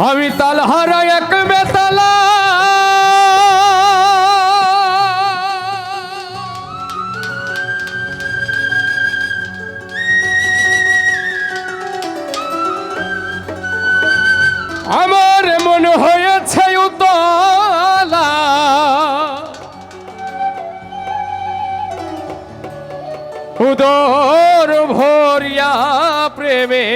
আমি তালহারা এক বেতালা আমার মনে হয়েছে উতলা উদর ভরিয়া প্রেমে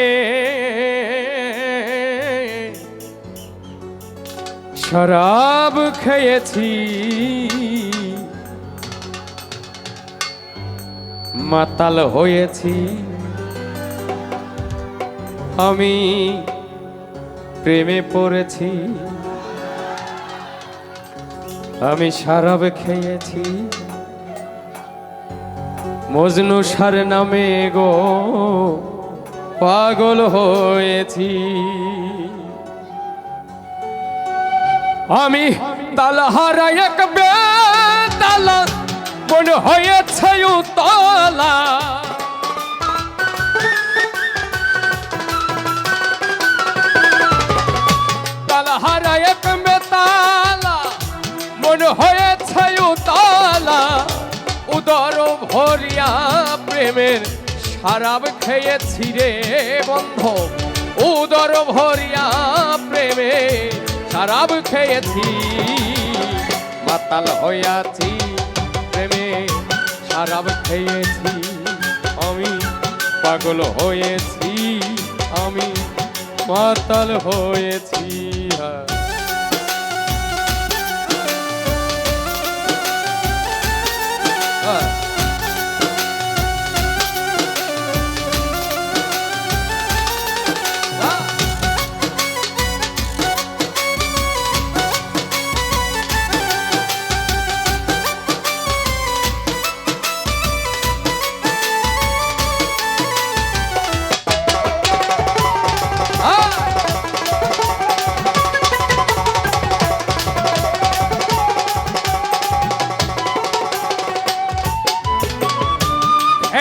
শরাব খেয়েছি মাতাল হয়েছি আমি প্রেমে পড়েছি আমি শরাব খেয়েছি মজনু সার নামে গো পাগল হয়েছি আমি তালহারা এক বেতালা মনে হয়েছে উতলা তালহারা এক বেতালা মনে হয়েছে উতলা উদর ভরিয়া প্রেমের শরাব খেয়েছি রে বন্ধু উদর ভরিয়া প্রেমে শরাব খেয়েছি মাতাল হইয়াছি প্রেমে শরাব খেয়েছি আমি পাগল হয়েছি আমি মাতাল হয়েছি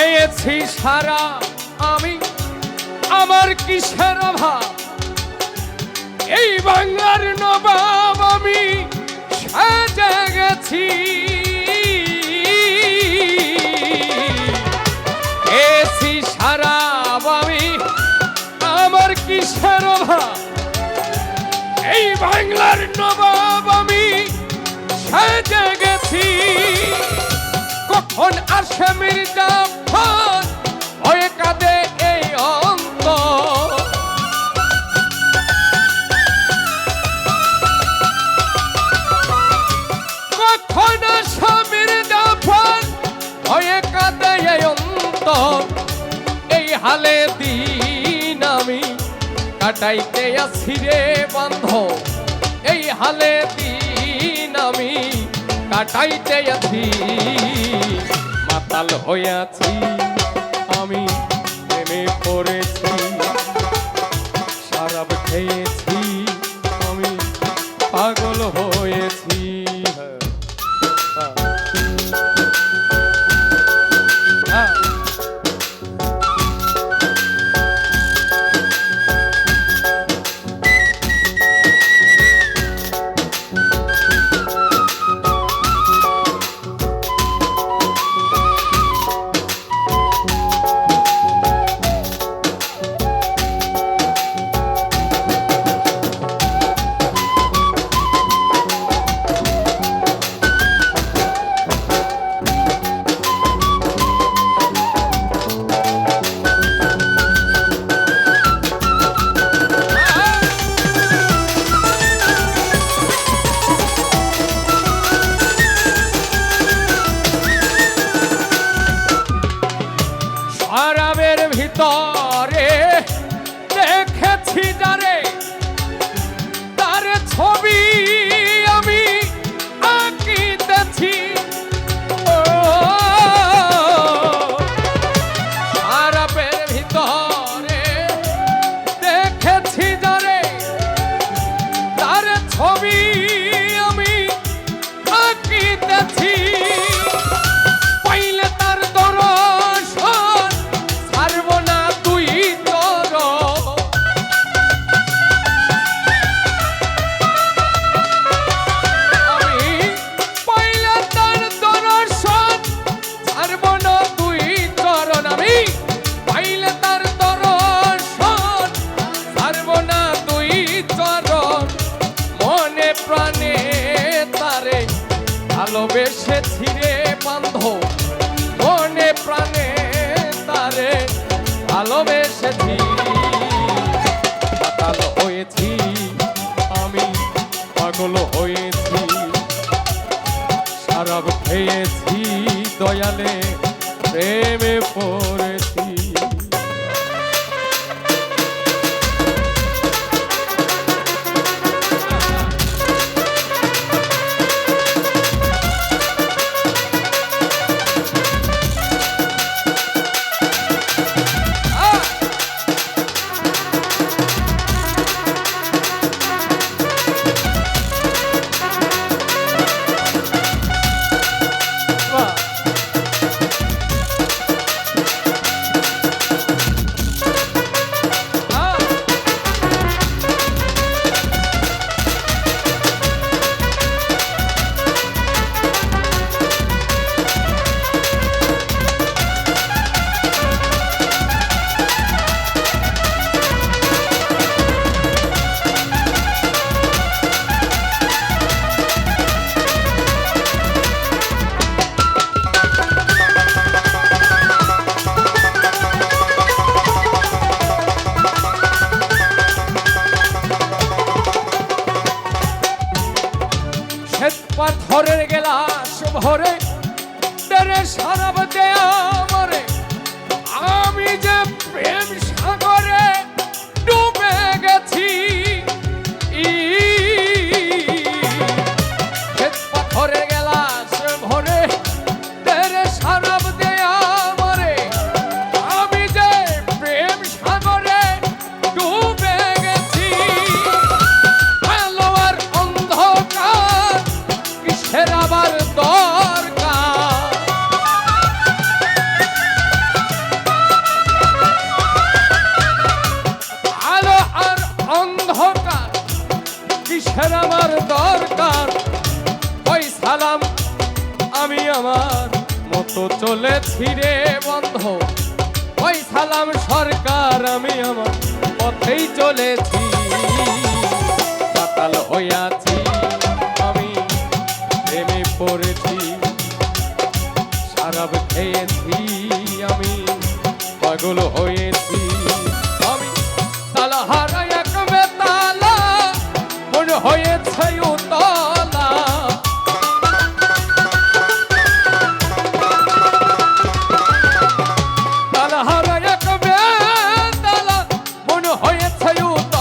খেয়েছি সারা আমি আমার কিসের অভাব এই বাংলার নবাব আমি সাজে গেছি খেয়েছি সারা আমি আমার কিসের অভাব এই বাংলার নবাব আমি সাজে গেছি কখন আসে মির্জাফর হয়ে কাঁদে এই অন্ত কখন আসে মির্জাফর হয়ে কাঁদে এই অন্ত এই হালে দিন আমি কাটাইতে আসি রে বন্ধু এই হালে দিন আমি কাটাইতে আছি মাতাল হইয়াছি আমি প্রেমে পড়েছি শরাব খেয়েছি আমি পাগল হয়েছি ভালোবেসেছি রে বান্ধব মনে প্রাণে তারে ভালোবেসেছি মাতাল হয়েছি আমি পাগল হয়েছি শরাব খেয়েছি দয়ালে প্রেমে পড়েছি পাথরের গেলাস ভরে তেরে শরাব দেয়া মরে আমি যে প্রেম সাগরে ডুবে গেছি পাথরের গেলাস ভরে তেরে শরাব দেয়া মরে আমি যে প্রেম সাগরে ডুবে গেছি আলো আর অন্ধকার আবার দরকার আলো আর অন্ধকার কিসের আমার দরকার ওই সালাম আমি আমার মতো চলেছি রে বন্ধ ওই সালাম সরকার আমি আমার পথেই চলেছি পাতাল হইয়াছি প্রেমে পড়েছি শরাব খেয়েছি আমি পাগল হয়েছি আমি তালা হারাই এক বেতালা মনে হয়েছে উতলা তালা হারাই এক বেতালা মনে হয়েছে উতলা